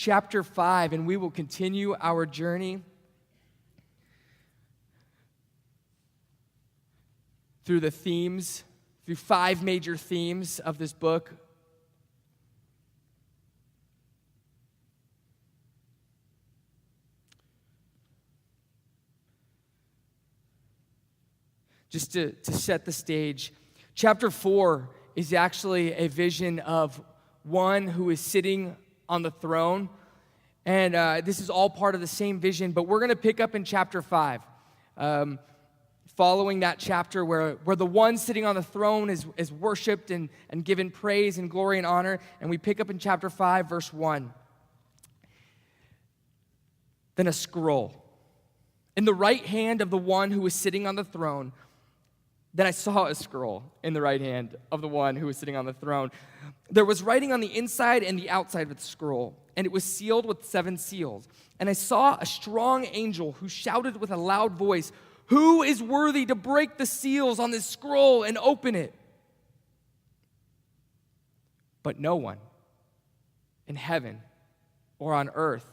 chapter 5, and we will continue our journey through through 5 major themes of this book. Just to set the stage, chapter 4 is actually a vision of one who is sitting on the throne. And this is all part of the same vision, but we're going to pick up in chapter 5. Following that chapter where the one sitting on the throne is worshiped and given praise and glory and honor. And we pick up in chapter 5, verse 1. Then a scroll in the right hand of the one who was sitting on the throne. Then I saw a scroll in the right hand of the one who was sitting on the throne. There was writing on the inside and the outside of the scroll, and it was sealed with 7 seals. And I saw a strong angel who shouted with a loud voice, "Who is worthy to break the seals on this scroll and open it?" But no one in heaven or on earth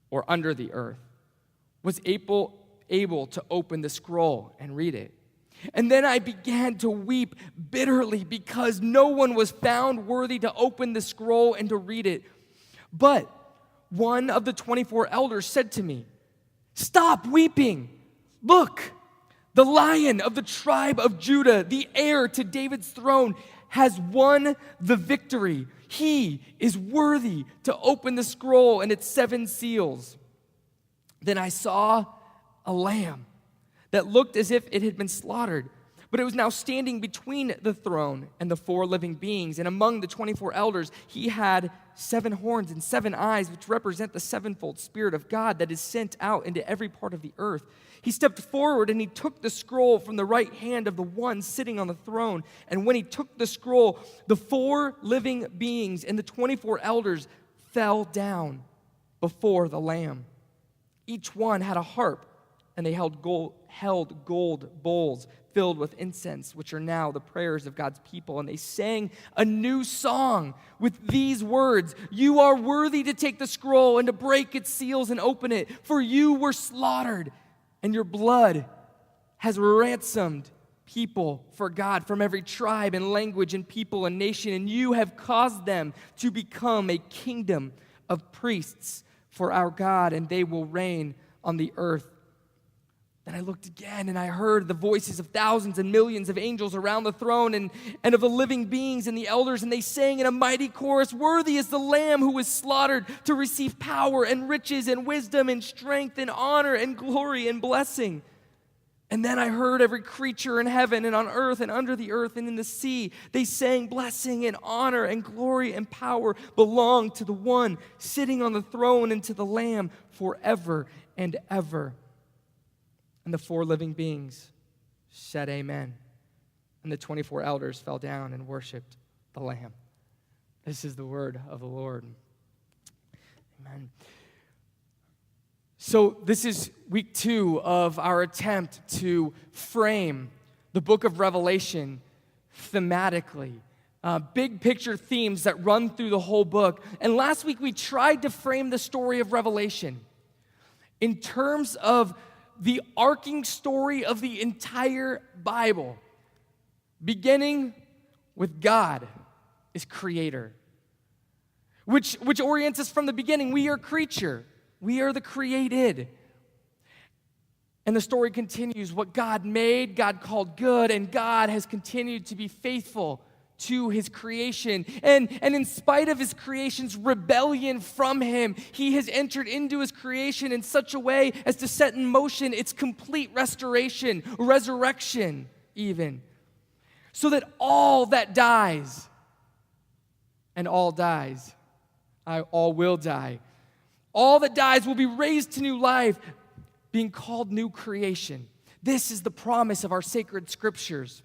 or under the earth was able to open the scroll and read it. And then I began to weep bitterly because no one was found worthy to open the scroll and to read it. But one of the 24 elders said to me, "Stop weeping. Look, the Lion of the tribe of Judah, the heir to David's throne, has won the victory. He is worthy to open the scroll and its 7 seals." Then I saw a lamb that looked as if it had been slaughtered, but it was now standing between the throne and the 4 living beings. And among the 24 elders, he had 7 horns and 7 eyes, which represent the 7-fold Spirit of God that is sent out into every part of the earth. He stepped forward and he took the scroll from the right hand of the one sitting on the throne. And when he took the scroll, the 4 living beings and the 24 elders fell down before the Lamb. Each one had a harp, and they held gold bowls filled with incense, which are now the prayers of God's people. And they sang a new song with these words, "You are worthy to take the scroll and to break its seals and open it, for you were slaughtered, and your blood has ransomed people for God from every tribe and language and people and nation, and you have caused them to become a kingdom of priests for our God, and they will reign on the earth." Then I looked again, and I heard the voices of thousands and millions of angels around the throne and of the living beings and the elders, and they sang in a mighty chorus, "Worthy is the Lamb who was slaughtered to receive power and riches and wisdom and strength and honor and glory and blessing." And then I heard every creature in heaven and on earth and under the earth and in the sea. They sang, "Blessing and honor and glory and power belong to the one sitting on the throne and to the Lamb forever and ever." And the 4 living beings said amen. And the 24 elders fell down and worshiped the Lamb. This is the word of the Lord. Amen. So this is week 2 of our attempt to frame the book of Revelation thematically. Big picture themes that run through the whole book. And last week we tried to frame the story of Revelation in terms of the arcing story of the entire Bible, beginning with God as creator, which orients us from the beginning. We are creature. We are the created. And the story continues. What God made, God called good, and God has continued to be faithful to his creation. And in spite of his creation's rebellion from him, he has entered into his creation in such a way as to set in motion its complete restoration, resurrection even, so that all that dies, and all dies, all will die, all that dies will be raised to new life, being called new creation. This is the promise of our sacred scriptures.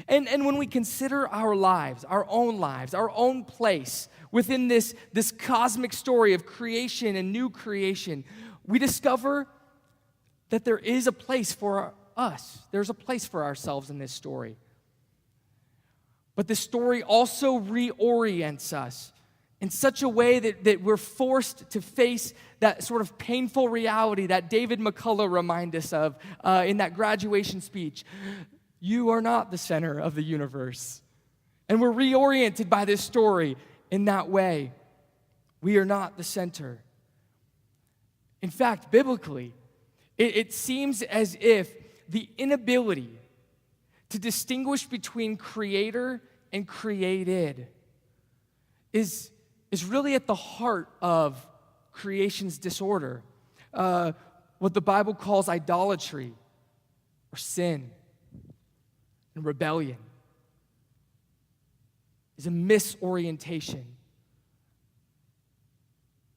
And when we consider our lives, our own place within this cosmic story of creation and new creation, we discover that there is a place for us. There's a place for ourselves in this story. But this story also reorients us in such a way that we're forced to face that sort of painful reality that David McCullough reminded us of in that graduation speech. You are not the center of the universe. And we're reoriented by this story in that way. We are not the center. In fact, biblically, it seems as if the inability to distinguish between creator and created is really at the heart of creation's disorder, what the Bible calls idolatry or sin and rebellion is a misorientation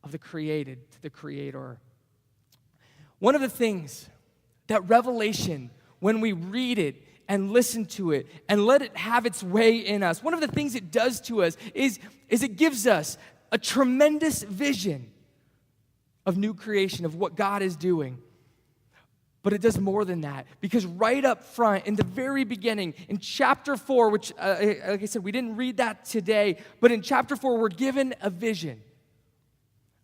of the created to the creator. One of the things that Revelation, when we read it and listen to it and let it have its way in us, one of the things it does to us is it gives us a tremendous vision of new creation, of what God is doing. But it does more than that, because right up front, in the very beginning, in chapter 4, which, like I said, we didn't read that today, but in chapter 4, we're given a vision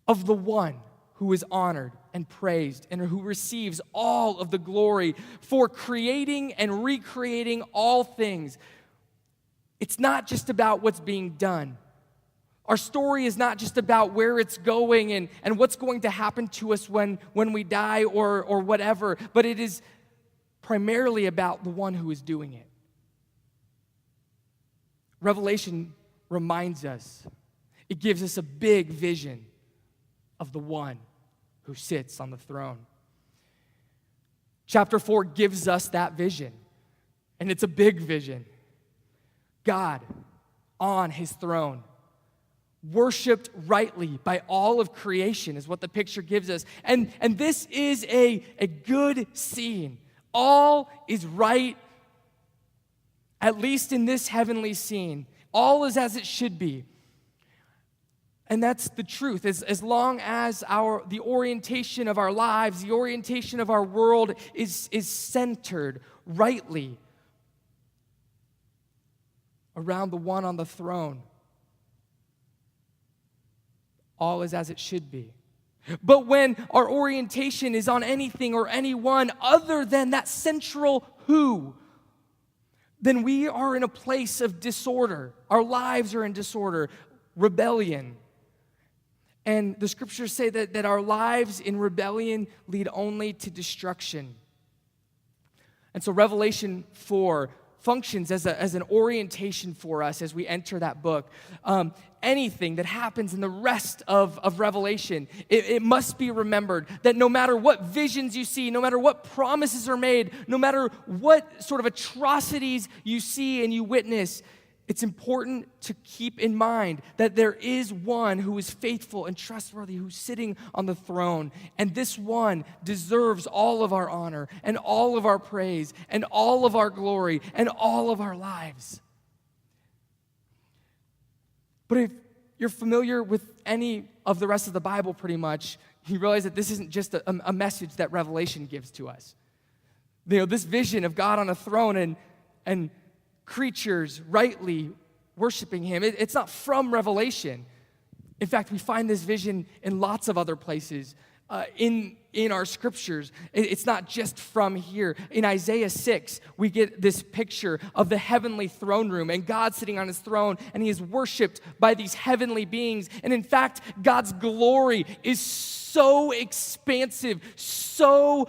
of the one who is honored and praised and who receives all of the glory for creating and recreating all things. It's not just about what's being done. Our story is not just about where it's going and what's going to happen to us when we die or whatever, but it is primarily about the one who is doing it. Revelation reminds us, it gives us a big vision of the one who sits on the throne. Chapter 4 gives us that vision, and it's a big vision. God on his throne, worshiped rightly by all of creation is what the picture gives us. And this is a good scene. All is right, at least in this heavenly scene. All is as it should be. And that's the truth. As long as the orientation of our lives, the orientation of our world is centered rightly around the one on the throne, all is as it should be. But when our orientation is on anything or anyone other than that central who, then we are in a place of disorder. Our lives are in disorder, rebellion. And the scriptures say that our lives in rebellion lead only to destruction. And so Revelation 4 functions as an orientation for us as we enter that book. Anything that happens in the rest of Revelation, it must be remembered that no matter what visions you see, no matter what promises are made, no matter what sort of atrocities you see and you witness, it's important to keep in mind that there is one who is faithful and trustworthy, who's sitting on the throne. And this one deserves all of our honor and all of our praise and all of our glory and all of our lives. But if you're familiar with any of the rest of the Bible pretty much, you realize that this isn't just a message that Revelation gives to us. You know, this vision of God on a throne and creatures rightly worshiping him, it's not from Revelation. In fact, we find this vision in lots of other places in our scriptures. It's not just from here. In Isaiah 6, we get this picture of the heavenly throne room and God sitting on his throne, and he is worshiped by these heavenly beings. And in fact, God's glory is so expansive, so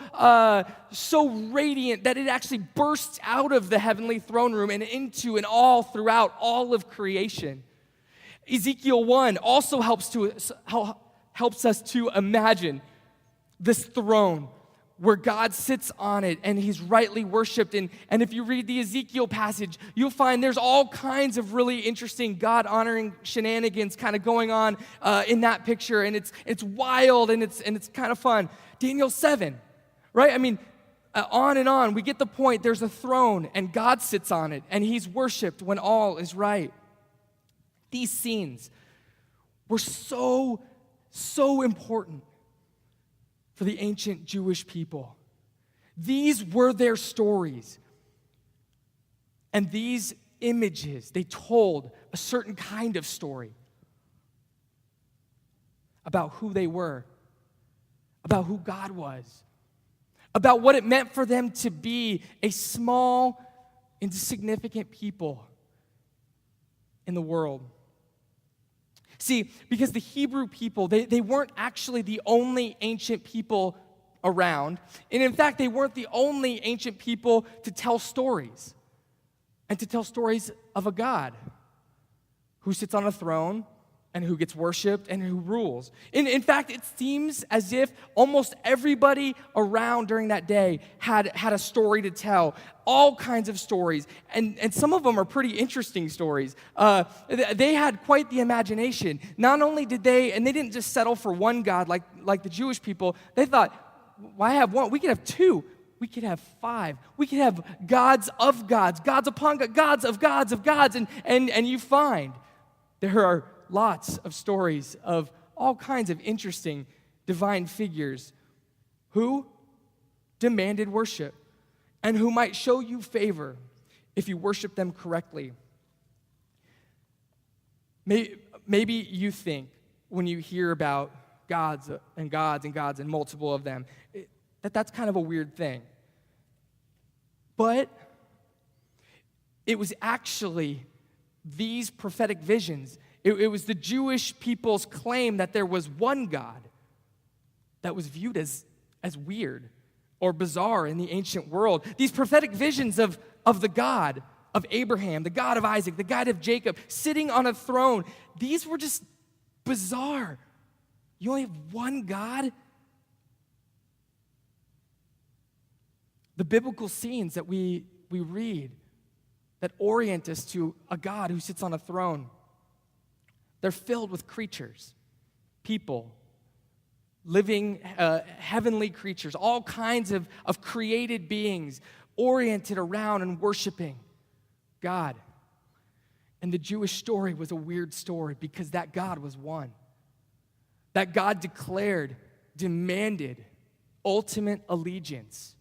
radiant that it actually bursts out of the heavenly throne room and into and all throughout all of creation. Ezekiel 1 also helps us to imagine this throne where God sits on it and he's rightly worshiped. And if you read the Ezekiel passage, you'll find there's all kinds of really interesting God-honoring shenanigans kind of going on in that picture. And it's wild and it's kind of fun. Daniel 7, right? I mean, on and on. We get the point. There's a throne and God sits on it and he's worshiped when all is right. These scenes were so important for the ancient Jewish people. These were their stories. And these images, they told a certain kind of story. about who they were, about who God was, about what it meant for them to be a small, insignificant people in the world. See, because the Hebrew people, they weren't actually the only ancient people around. And in fact, they weren't the only ancient people to tell stories. And to tell stories of a God who sits on a throne and who gets worshiped and who rules. In fact, it seems as if almost everybody around during that day had a story to tell, all kinds of stories, and some of them are pretty interesting stories. They had quite the imagination. Not only did they didn't just settle for one God like the Jewish people, they thought, why have one? We could have two. We could have five. We could have gods of gods, gods upon gods of gods of gods, and you find there are lots of stories of all kinds of interesting divine figures who demanded worship and who might show you favor if you worship them correctly. Maybe you think when you hear about gods and gods and gods and multiple of them, that's kind of a weird thing. But it was actually these prophetic visions. It was the Jewish people's claim that there was one God that was viewed as weird or bizarre in the ancient world. These prophetic visions of the God of Abraham, the God of Isaac, the God of Jacob, sitting on a throne, these were just bizarre. You only have one God? The biblical scenes that we read that orient us to a God who sits on a throne, they're filled with creatures, people, living heavenly creatures, all kinds of created beings oriented around and worshiping God. And the Jewish story was a weird story because that God was one. That God demanded ultimate allegiance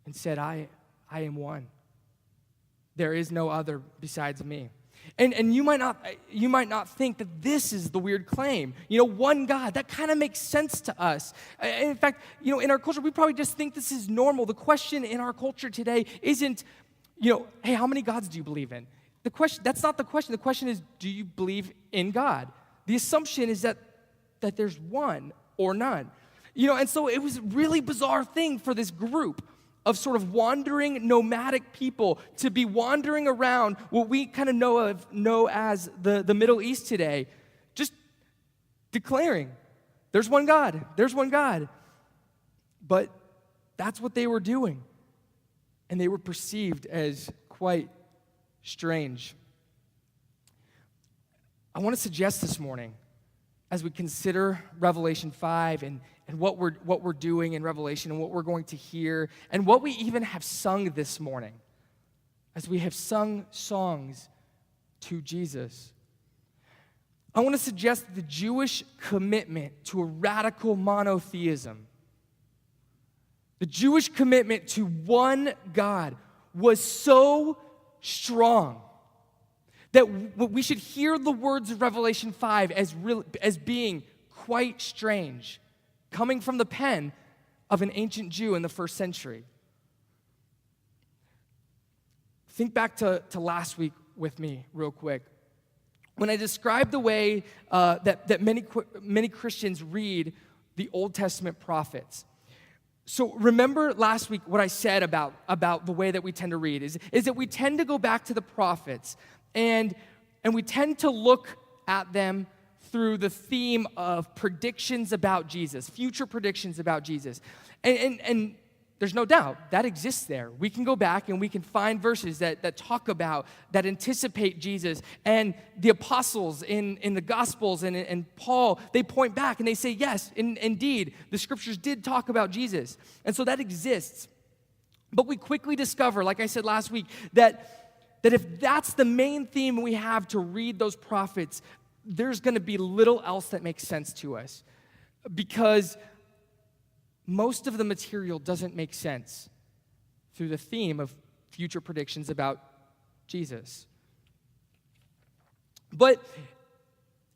and said, I am one. There is no other besides me. And you might not think that this is the weird claim. One God, that kind of makes sense to us. In fact, in our culture, we probably just think this is normal. The question in our culture today isn't, hey, how many gods do you believe in? That's not the question. The question is, do you believe in God? The assumption is that there's one or none. And so it was a really bizarre thing for this group of sort of wandering nomadic people to be wandering around what we kind of know as the Middle East today, just declaring, there's one God, there's one God. But that's what they were doing. And they were perceived as quite strange. I want to suggest this morning, as we consider Revelation 5 and what we're doing in Revelation and what we're going to hear and what we even have sung this morning, as we have sung songs to Jesus, I want to suggest that the Jewish commitment to a radical monotheism, the Jewish commitment to one God, was so strong that we should hear the words of Revelation 5 as being quite strange, coming from the pen of an ancient Jew in the first century. Think back to last week with me real quick. When I described the way that many Christians read the Old Testament prophets. So remember last week what I said about the way that we tend to read is that we tend to go back to the prophets and we tend to look at them through the theme of predictions about Jesus, future predictions about Jesus. And there's no doubt that exists there. We can go back and we can find verses that talk about, that anticipate Jesus. And the apostles in the Gospels and Paul, they point back and they say, yes, indeed, the scriptures did talk about Jesus. And so that exists. But we quickly discover, like I said last week, that if that's the main theme we have to read those prophets, there's going to be little else that makes sense to us, because most of the material doesn't make sense through the theme of future predictions about Jesus. But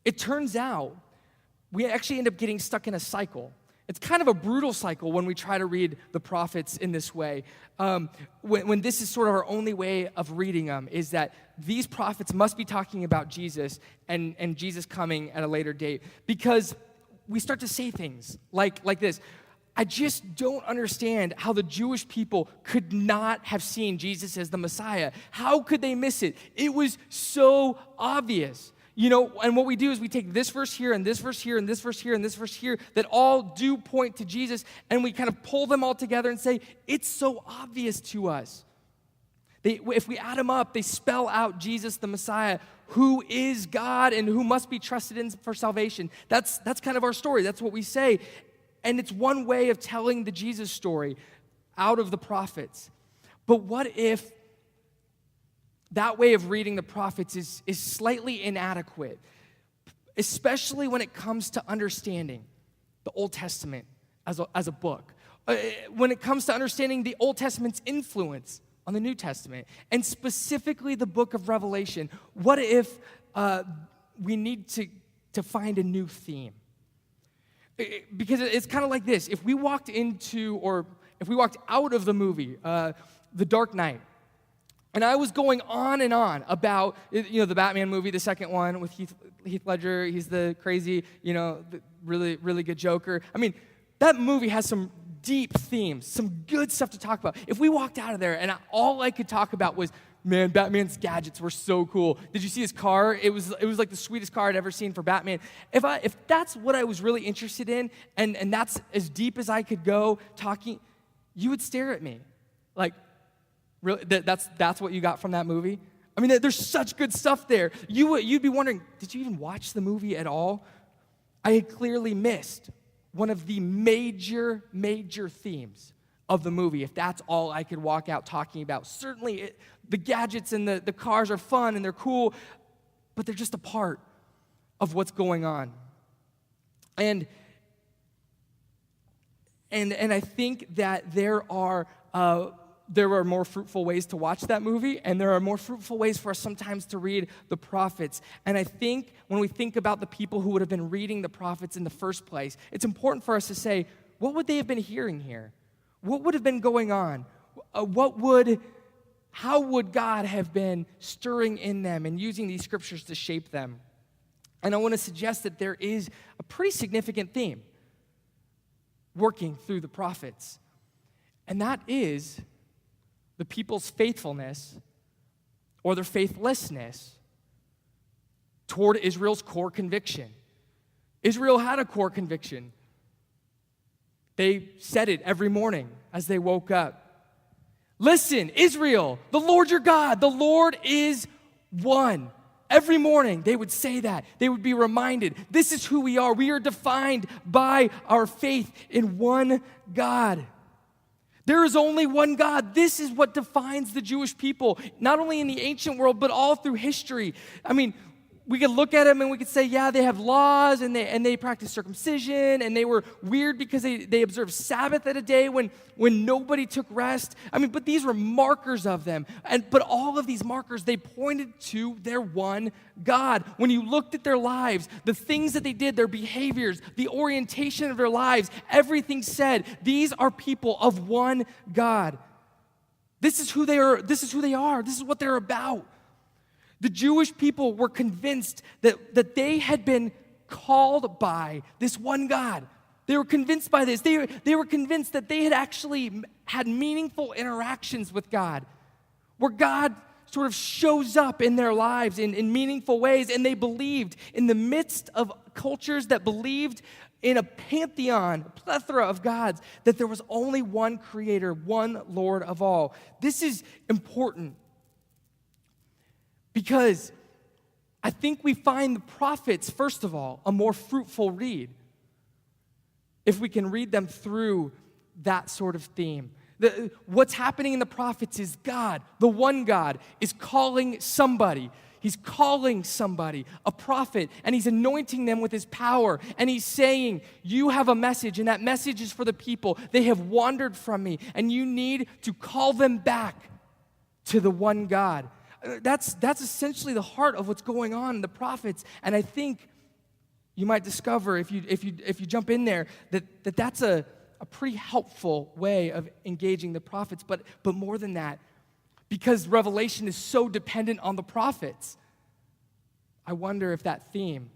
it turns out we actually end up getting stuck in a cycle. It's kind of a brutal cycle when we try to read the prophets in this way. When this is sort of our only way of reading them, is that these prophets must be talking about Jesus and Jesus coming at a later date. Because we start to say things like this. I just don't understand how the Jewish people could not have seen Jesus as the Messiah. How could they miss it? It was so obvious. And what we do is we take this verse here and this verse here and this verse here and this verse here that all do point to Jesus, and we kind of pull them all together and say, it's so obvious to us. If we add them up, they spell out Jesus the Messiah, who is God and who must be trusted in for salvation. That's kind of our story. That's what we say. And it's one way of telling the Jesus story out of the prophets. But what if that way of reading the prophets is slightly inadequate, especially when it comes to understanding the Old Testament as a book, when it comes to understanding the Old Testament's influence on the New Testament, and specifically the book of Revelation? What if we need to find a new theme? Because it's kind of like this. If we walked out of the movie, The Dark Knight, and I was going on and on about, the Batman movie, the second one with Heath Ledger. He's the crazy, the really, really good Joker. I mean, that movie has some deep themes, some good stuff to talk about. If we walked out of there and all I could talk about was, man, Batman's gadgets were so cool. Did you see his car? It was like the sweetest car I'd ever seen for Batman. If that's what I was really interested in, and that's as deep as I could go talking, you would stare at me like, really? That's what you got from that movie? I mean, there's such good stuff there. You'd be wondering, did you even watch the movie at all? I had clearly missed one of the major themes of the movie, if that's all I could walk out talking about. Certainly, the gadgets and the cars are fun and they're cool, but they're just a part of what's going on. And I think that there are more fruitful ways to watch that movie, and there are more fruitful ways for us sometimes to read the prophets. And I think when we think about the people who would have been reading the prophets in the first place, it's important for us to say, what would they have been hearing here? What would have been going on? How would God have been stirring in them and using these scriptures to shape them? And I want to suggest that there is a pretty significant theme working through the prophets, and that is the people's faithfulness or their faithlessness toward Israel's core conviction. Israel had a core conviction. They said it every morning as they woke up. Listen, Israel, the Lord your God, the Lord is one. Every morning they would say that. They would be reminded, this is who we are. We are defined by our faith in one God. There is only one God. This is what defines the Jewish people, not only in the ancient world, but all through history. I mean, we could look at them and we could say, yeah, they have laws and they practice circumcision, and they were weird because they observed Sabbath at a day when nobody took rest. I mean, but these were markers of them. But all of these markers, they pointed to their one God. When you looked at their lives, the things that they did, their behaviors, the orientation of their lives, everything said, these are people of one God. This is who they are. This is what they're about. The Jewish people were convinced that they had been called by this one God. They were convinced by this. They were convinced that they had actually had meaningful interactions with God, where God sort of shows up in their lives in meaningful ways, and they believed in the midst of cultures that believed in a pantheon, a plethora of gods, that there was only one creator, one Lord of all. This is important, because I think we find the prophets, first of all, a more fruitful read if we can read them through that sort of theme. What's happening in the prophets is God, the one God, is calling somebody. He's calling somebody, a prophet, and he's anointing them with his power. And he's saying, you have a message, and that message is for the people. They have wandered from me, and you need to call them back to the one God. That's essentially the heart of what's going on in the prophets. And I think you might discover if you jump in there that's a pretty helpful way of engaging the prophets. But more than that, because Revelation is so dependent on the prophets, I wonder if that theme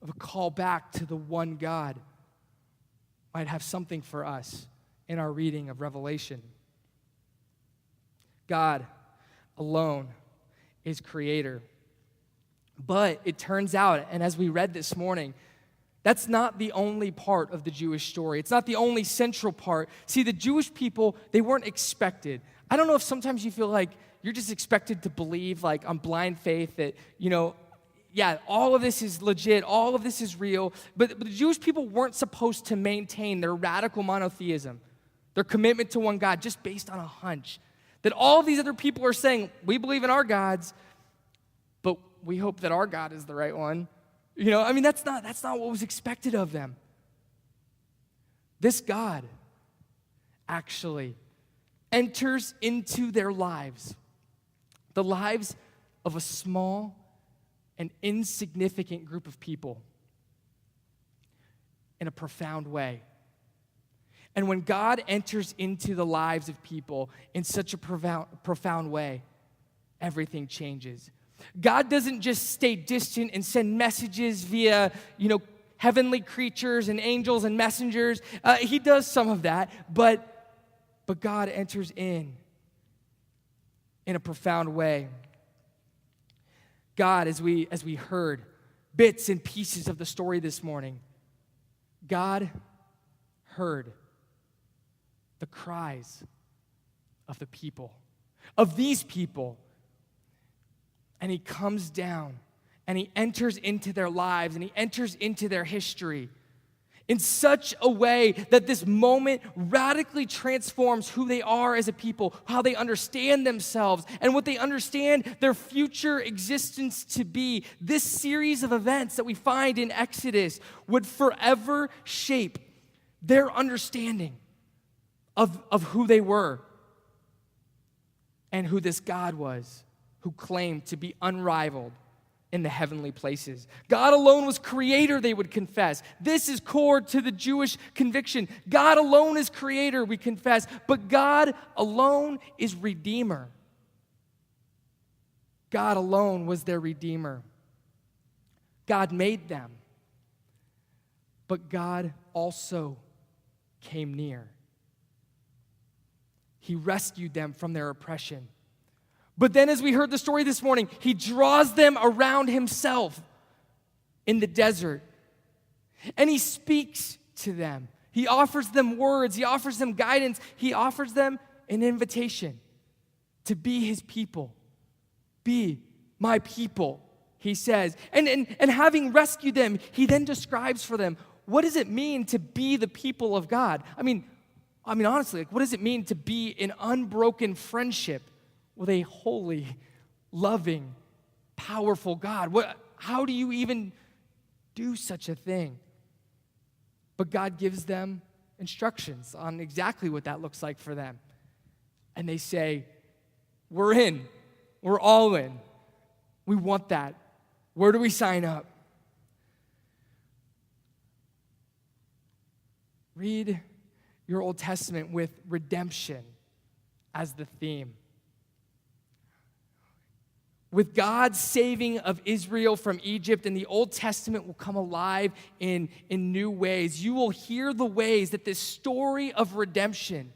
of a call back to the one God might have something for us in our reading of Revelation. God alone is creator. But it turns out, and as we read this morning, that's not the only part of the Jewish story. It's not the only central part. See, the Jewish people, they weren't expected. I don't know if sometimes you feel like you're just expected to believe, like on blind faith, that, yeah, all of this is legit, all of this is real. But the Jewish people weren't supposed to maintain their radical monotheism, their commitment to one God, just based on a hunch. That all of these other people are saying, we believe in our gods, but we hope that our God is the right one. That's not what was expected of them. This God actually enters into their lives, the lives of a small and insignificant group of people, in a profound way. And when God enters into the lives of people in such a profound way, everything changes. God doesn't just stay distant and send messages via, heavenly creatures and angels and messengers. He does some of that, but God enters in a profound way. God, as we heard bits and pieces of the story this morning, God heard the cries of the people, of these people. And he comes down and he enters into their lives and he enters into their history in such a way that this moment radically transforms who they are as a people, how they understand themselves, and what they understand their future existence to be. This series of events that we find in Exodus would forever shape their understanding of who they were and who this God was, who claimed to be unrivaled in the heavenly places. God alone was creator, they would confess. This is core to the Jewish conviction. God alone is creator, we confess, but God alone is redeemer. God alone was their redeemer. God made them, but God also came near. He rescued them from their oppression. But then, as we heard the story this morning, he draws them around himself in the desert. And he speaks to them. He offers them words. He offers them guidance. He offers them an invitation to be his people. Be my people, he says. And having rescued them, he then describes for them, what does it mean to be the people of God? I mean, honestly, what does it mean to be in unbroken friendship with a holy, loving, powerful God? How do you even do such a thing? But God gives them instructions on exactly what that looks like for them. And they say, we're in. We're all in. We want that. Where do we sign up? Read your Old Testament with redemption as the theme. With God's saving of Israel from Egypt, and the Old Testament will come alive in new ways. You will hear the ways that this story of redemption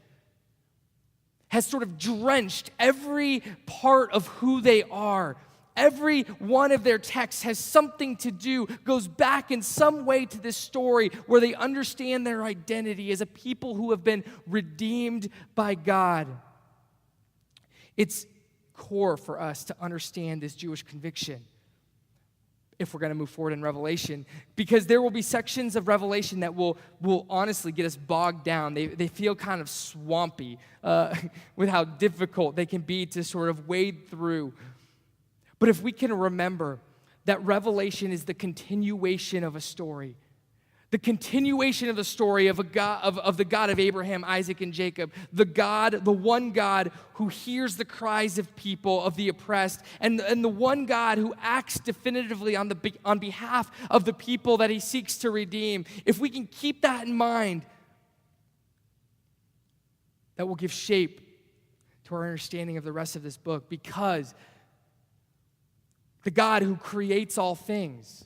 has sort of drenched every part of who they are. Every one of their texts has something to do, goes back in some way to this story where they understand their identity as a people who have been redeemed by God. It's core for us to understand this Jewish conviction if we're going to move forward in Revelation, because there will be sections of Revelation that will honestly get us bogged down. They feel kind of swampy with how difficult they can be to sort of wade through. But if we can remember that Revelation is the continuation of a story, the continuation of the story of the God of Abraham, Isaac, and Jacob, the one God who hears the cries of people, of the oppressed, and the one God who acts definitively on behalf of the people that he seeks to redeem. If we can keep that in mind, that will give shape to our understanding of the rest of this book, because the God who creates all things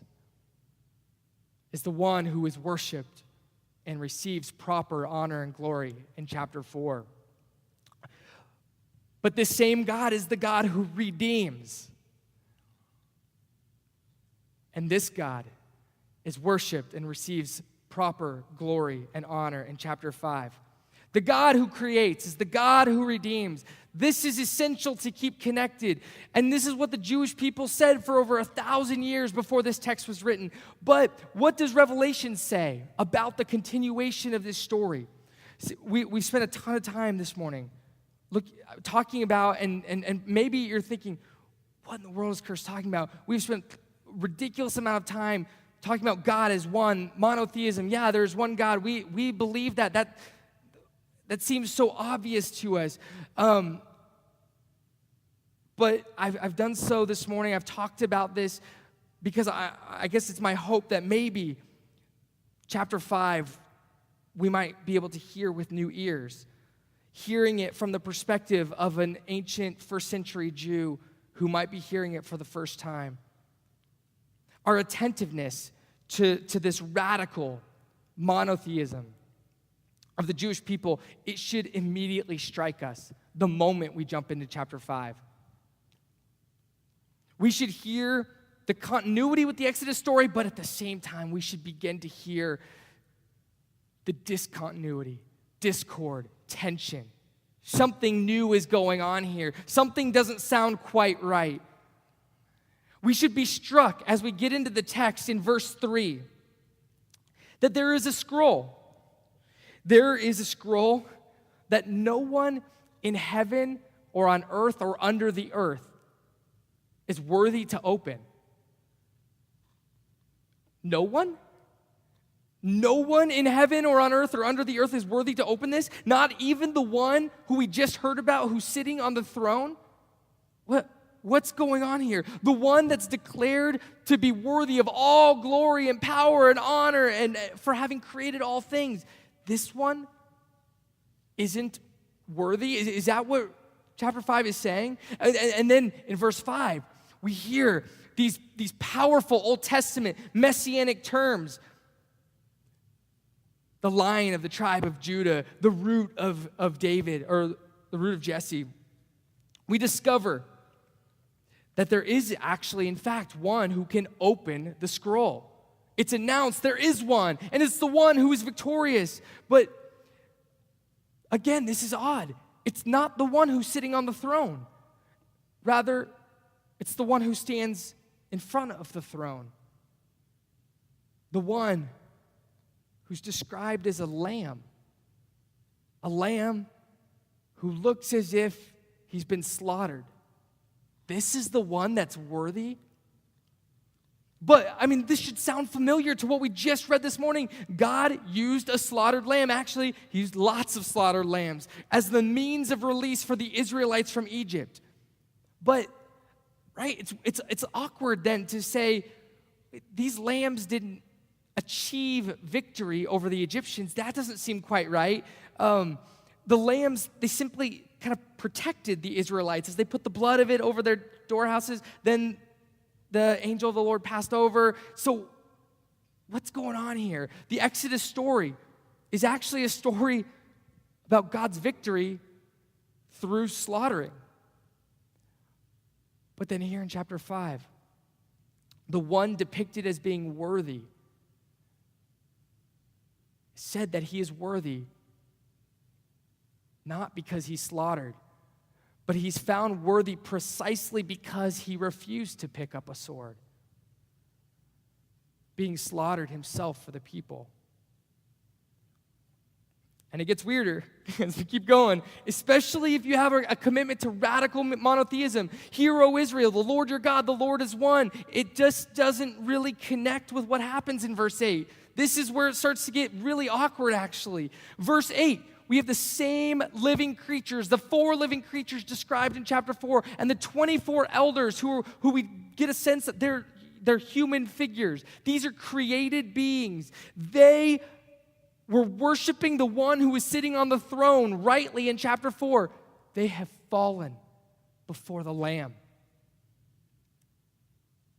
is the one who is worshiped and receives proper honor and glory in chapter 4. But this same God is the God who redeems. And this God is worshiped and receives proper glory and honor in chapter 5. The God who creates is the God who redeems. This is essential to keep connected. And this is what the Jewish people said for over 1,000 years before this text was written. But what does Revelation say about the continuation of this story? We spent a ton of time this morning talking about, and maybe you're thinking, what in the world is Chris talking about? We've spent a ridiculous amount of time talking about God as one, monotheism. Yeah, there's one God. We believe that seems so obvious to us. But I've done so this morning. I've talked about this because I guess it's my hope that maybe chapter 5 we might be able to hear with new ears, hearing it from the perspective of an ancient first century Jew who might be hearing it for the first time. Our attentiveness to this radical monotheism of the Jewish people, it should immediately strike us the moment we jump into chapter 5. We should hear the continuity with the Exodus story, but at the same time, we should begin to hear the discontinuity, discord, tension. Something new is going on here. Something doesn't sound quite right. We should be struck as we get into the text in verse 3 that there is a scroll. There is a scroll that no one in heaven or on earth or under the earth is worthy to open. No one? No one in heaven or on earth or under the earth is worthy to open this? Not even the one who we just heard about who's sitting on the throne? What's going on here? The one that's declared to be worthy of all glory and power and honor and for having created all things. This one isn't worthy? Is that what chapter 5 is saying? And then in verse 5, we hear these powerful Old Testament messianic terms. The Lion of the tribe of Judah, the root of David, or the root of Jesse. We discover that there is actually, in fact, one who can open the scroll. It's announced there is one, and it's the one who is victorious. But again, this is odd. It's not the one who's sitting on the throne. Rather, it's the one who stands in front of the throne. The one who's described as a lamb who looks as if he's been slaughtered. This is the one that's worthy. But, this should sound familiar to what we just read this morning. God used a slaughtered lamb. Actually, he used lots of slaughtered lambs as the means of release for the Israelites from Egypt. But, right, it's awkward then to say these lambs didn't achieve victory over the Egyptians. That doesn't seem quite right. The lambs, they simply kind of protected the Israelites as they put the blood of it over their doorhouses. Then the angel of the Lord passed over. So what's going on here? The Exodus story is actually a story about God's victory through slaughtering. But then here in chapter 5, the one depicted as being worthy said that he is worthy not because he's slaughtered, but he's found worthy precisely because he refused to pick up a sword, being slaughtered himself for the people. And it gets weirder as we keep going, especially if you have a commitment to radical monotheism. Hear, O Israel, the Lord your God, the Lord is one. It just doesn't really connect with what happens in verse 8. This is where it starts to get really awkward, actually. Verse 8, we have the same living creatures, the 4 living creatures described in chapter 4, and the 24 elders who we get a sense that they're human figures. These are created beings. They were worshiping the one who was sitting on the throne rightly in chapter 4. They have fallen before the Lamb.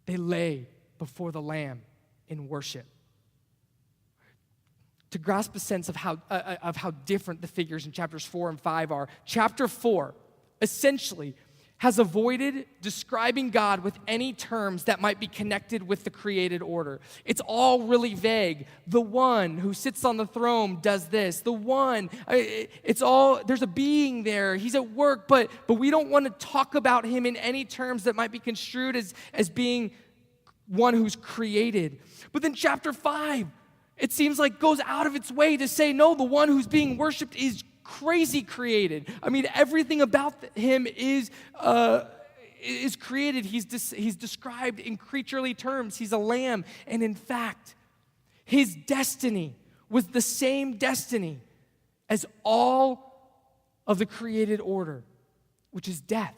They lay before the Lamb in worship. To grasp a sense of how different the figures in chapters 4 and 5 are, chapter 4 essentially has avoided describing God with any terms that might be connected with the created order. It's all really vague. The one who sits on the throne does this. The one, there's a being there. He's at work, but we don't want to talk about him in any terms that might be construed as being one who's created. But then chapter 5, it seems like goes out of its way to say, no, the one who's being worshiped is crazy created. I mean, everything about him is created. He's described in creaturely terms. He's a lamb. And in fact, his destiny was the same destiny as all of the created order, which is death.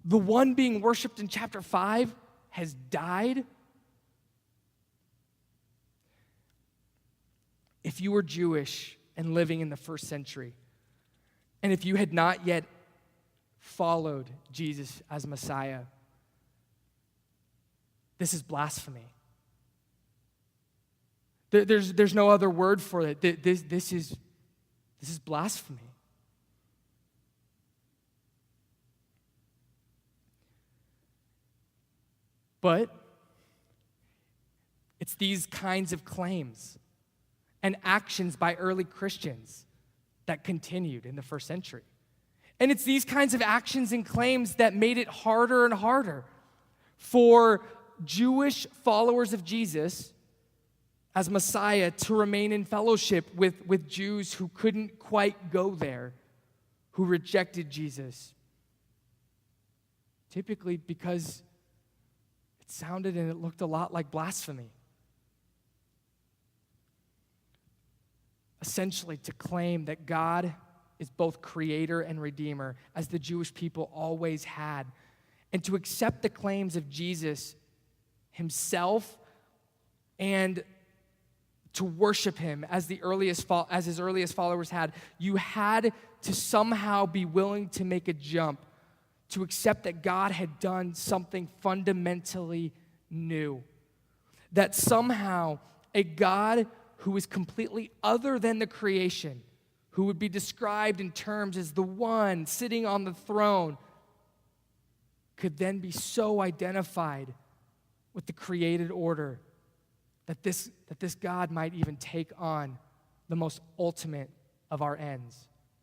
The one being worshiped in chapter 5 has died. If you were Jewish and living in the first century, and if you had not yet followed Jesus as Messiah, this is blasphemy. There's no other word for it. This is blasphemy. But it's these kinds of claims and actions by early Christians that continued in the first century. And it's these kinds of actions and claims that made it harder and harder for Jewish followers of Jesus as Messiah to remain in fellowship with Jews who couldn't quite go there, who rejected Jesus. Typically because it sounded and it looked a lot like blasphemy. Essentially, to claim that God is both creator and redeemer, as the Jewish people always had, and to accept the claims of Jesus himself and to worship him as his earliest followers had, you had to somehow be willing to make a jump to accept that God had done something fundamentally new. That somehow a God who is completely other than the creation, who would be described in terms as the one sitting on the throne, could then be so identified with the created order that this God might even take on the most ultimate of our ends,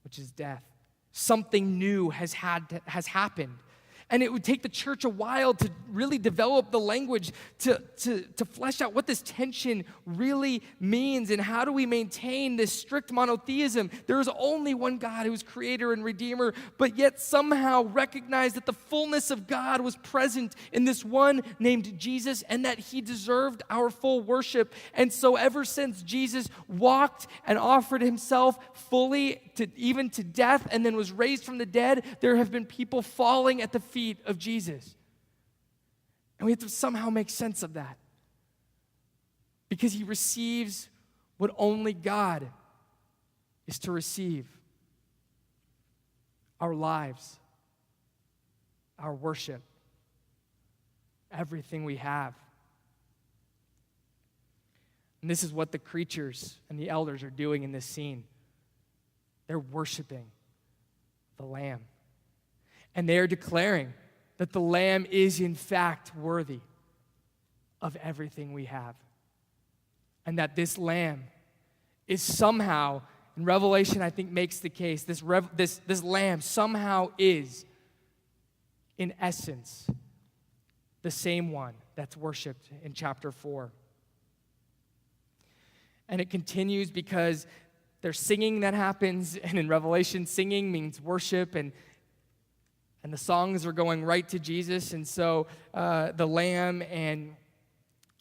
which is death. Something new has happened. And it would take the church a while to really develop the language to flesh out what this tension really means and how do we maintain this strict monotheism. There is only one God who is creator and redeemer, but yet somehow recognize that the fullness of God was present in this one named Jesus and that he deserved our full worship. And so ever since Jesus walked and offered himself fully even to death and then was raised from the dead, there have been people falling at the feet of Jesus. And we have to somehow make sense of that. Because he receives what only God is to receive. Our lives, our worship, everything we have. And this is what the creatures and the elders are doing in this scene. They're worshiping the Lamb. And they are declaring that the Lamb is in fact worthy of everything we have. And that this Lamb is somehow, and Revelation I think makes the case, this Lamb somehow is, in essence, the same one that's worshiped in chapter 4. And it continues because there's singing that happens, and in Revelation, singing means worship, and the songs are going right to Jesus, and so the Lamb and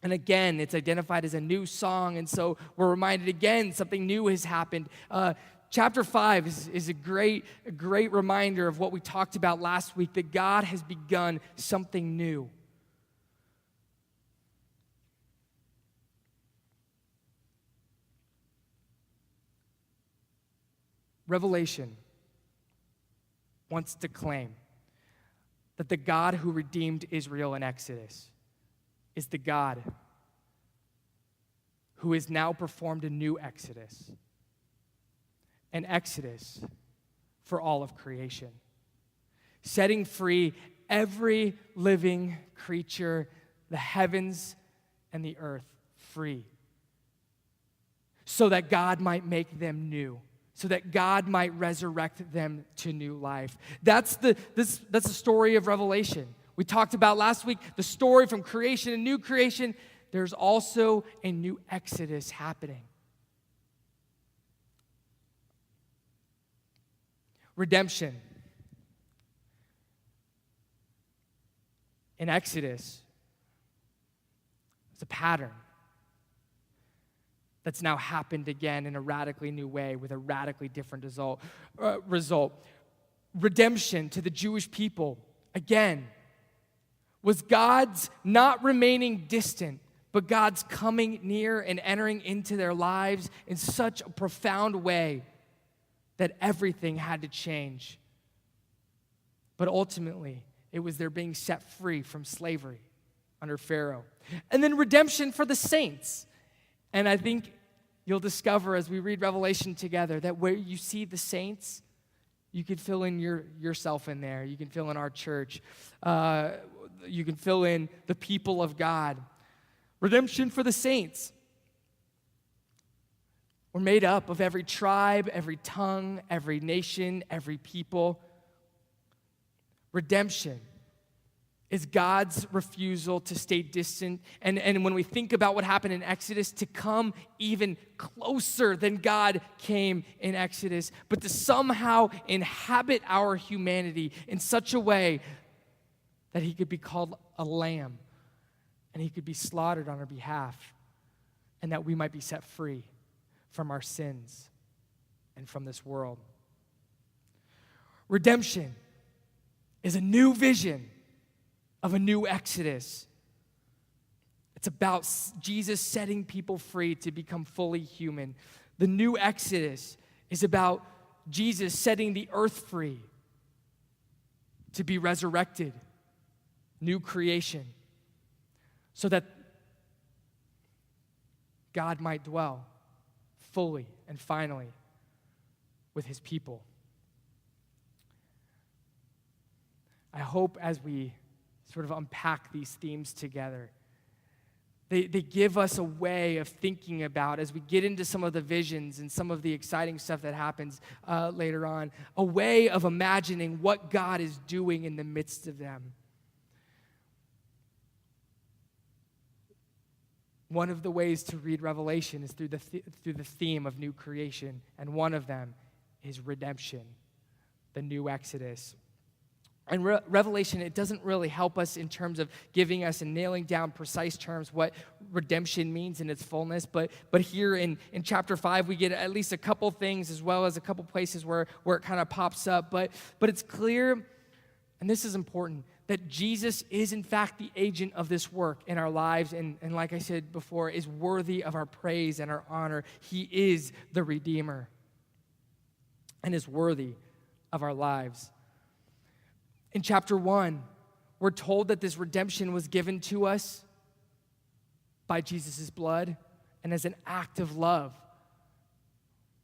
And again, it's identified as a new song, and so we're reminded again something new has happened. Chapter 5 is a great reminder of what we talked about last week, that God has begun something new. Revelation wants to claim that the God who redeemed Israel in Exodus is the God who has now performed a new Exodus, an Exodus for all of creation, setting free every living creature, the heavens and the earth, free, so that God might make them new, so that God might resurrect them to new life. That's the story of Revelation. We talked about last week the story from creation and new creation. There's also a new Exodus happening. Redemption. In Exodus, it's a pattern that's now happened again in a radically new way with a radically different result. Redemption to the Jewish people, again, was God's not remaining distant, but God's coming near and entering into their lives in such a profound way that everything had to change. But ultimately, it was their being set free from slavery under Pharaoh. And then redemption for the saints. And I think you'll discover as we read Revelation together that where you see the saints, you can fill in yourself in there. You can fill in our church. You can fill in the people of God. Redemption for the saints. We're made up of every tribe, every tongue, every nation, every people. Redemption is God's refusal to stay distant. And when we think about what happened in Exodus, to come even closer than God came in Exodus, but to somehow inhabit our humanity in such a way that he could be called a lamb and he could be slaughtered on our behalf, and that we might be set free from our sins and from this world. Redemption is a new vision of a new Exodus. It's about Jesus setting people free to become fully human. The new Exodus is about Jesus setting the earth free to be resurrected, new creation, so that God might dwell fully and finally with his people. I hope as we sort of unpack these themes together, they give us a way of thinking about, as we get into some of the visions and some of the exciting stuff that happens later on, a way of imagining what God is doing in the midst of them. One of the ways to read Revelation is through the theme of new creation, and one of them is redemption, the new Exodus. And Revelation, it doesn't really help us in terms of giving us and nailing down precise terms what redemption means in its fullness, but here in chapter 5, we get at least a couple things as well as a couple places where it kind of pops up, but it's clear, and this is important, that Jesus is in fact the agent of this work in our lives, and like I said before, is worthy of our praise and our honor. He is the Redeemer and is worthy of our lives. In chapter 1, we're told that this redemption was given to us by Jesus' blood and as an act of love.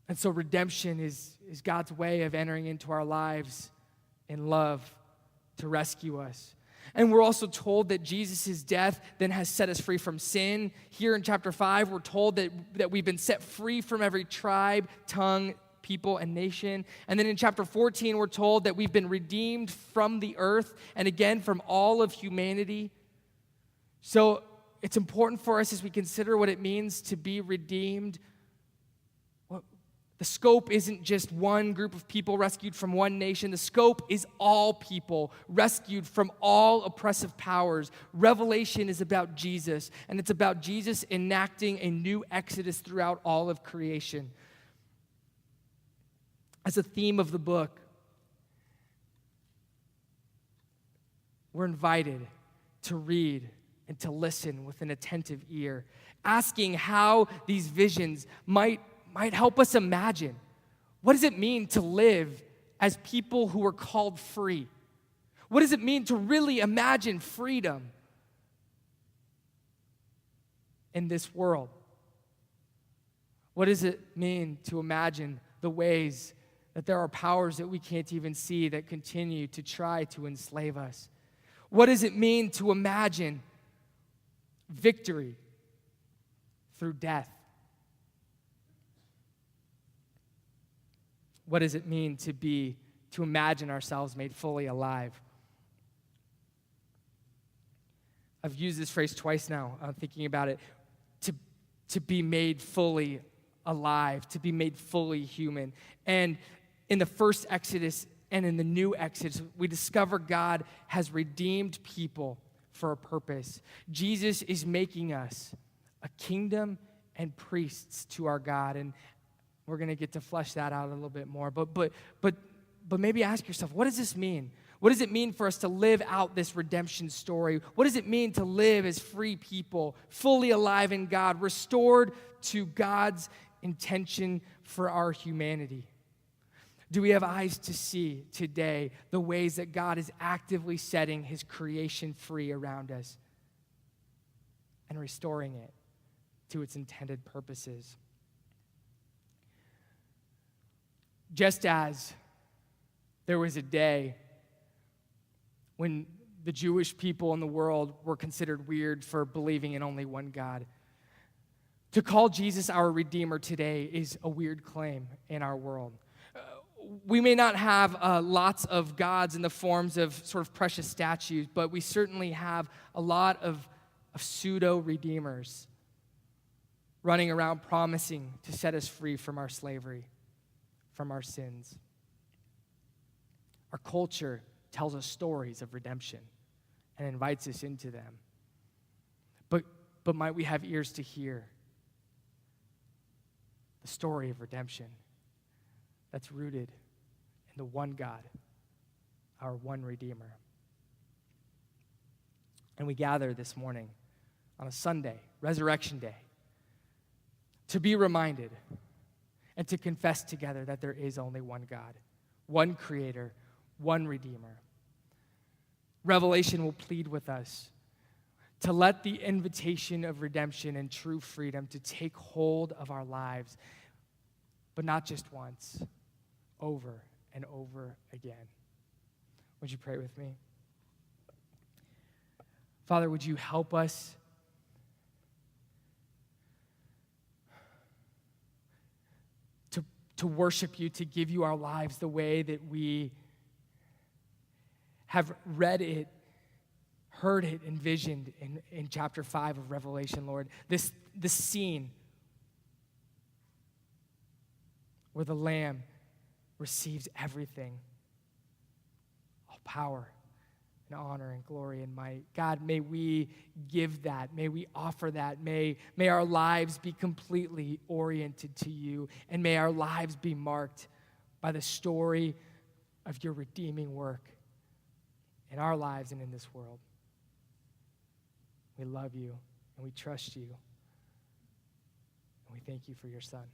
And so redemption is God's way of entering into our lives in love to rescue us. And we're also told that Jesus' death then has set us free from sin. Here in chapter 5, we're told that we've been set free from every tribe, tongue, people, and nation. And then in chapter 14, we're told that we've been redeemed from the earth and again from all of humanity. So it's important for us as we consider what it means to be redeemed. The scope isn't just one group of people rescued from one nation. The scope is all people rescued from all oppressive powers. Revelation is about Jesus, and it's about Jesus enacting a new exodus throughout all of creation. As a theme of the book, we're invited to read and to listen with an attentive ear, asking how these visions might help us imagine, what does it mean to live as people who are called free? What does it mean to really imagine freedom in this world? What does it mean to imagine the ways that there are powers that we can't even see that continue to try to enslave us? What does it mean to imagine victory through death? What does it mean to imagine ourselves made fully alive? I've used this phrase twice now. I'm thinking about it. To be made fully alive, to be made fully human. And in the first Exodus and in the new Exodus, we discover God has redeemed people for a purpose. Jesus is making us a kingdom and priests to our God. And we're going to get to flesh that out a little bit more. But maybe ask yourself, what does this mean? What does it mean for us to live out this redemption story? What does it mean to live as free people, fully alive in God, restored to God's intention for our humanity? Do we have eyes to see today the ways that God is actively setting his creation free around us and restoring it to its intended purposes? Just as there was a day when the Jewish people in the world were considered weird for believing in only one God, to call Jesus our Redeemer today is a weird claim in our world. We may not have lots of gods in the forms of sort of precious statues, but we certainly have a lot of pseudo-redeemers running around promising to set us free from our slavery, from our sins. Our culture tells us stories of redemption and invites us into them. But might we have ears to hear the story of redemption that's rooted in the one God, our one Redeemer. And we gather this morning on a Sunday, Resurrection Day, to be reminded and to confess together that there is only one God, one Creator, one Redeemer. Revelation will plead with us to let the invitation of redemption and true freedom to take hold of our lives, but not just once, over and over again. Would you pray with me? Father, would you help us to worship you, to give you our lives the way that we have read it, heard it, envisioned in chapter 5 of Revelation, Lord. This scene where the Lamb receives everything, all power and honor and glory and might. God, may we give that. May we offer that. May our lives be completely oriented to you, and may our lives be marked by the story of your redeeming work in our lives and in this world. We love you, and we trust you, and we thank you for your Son.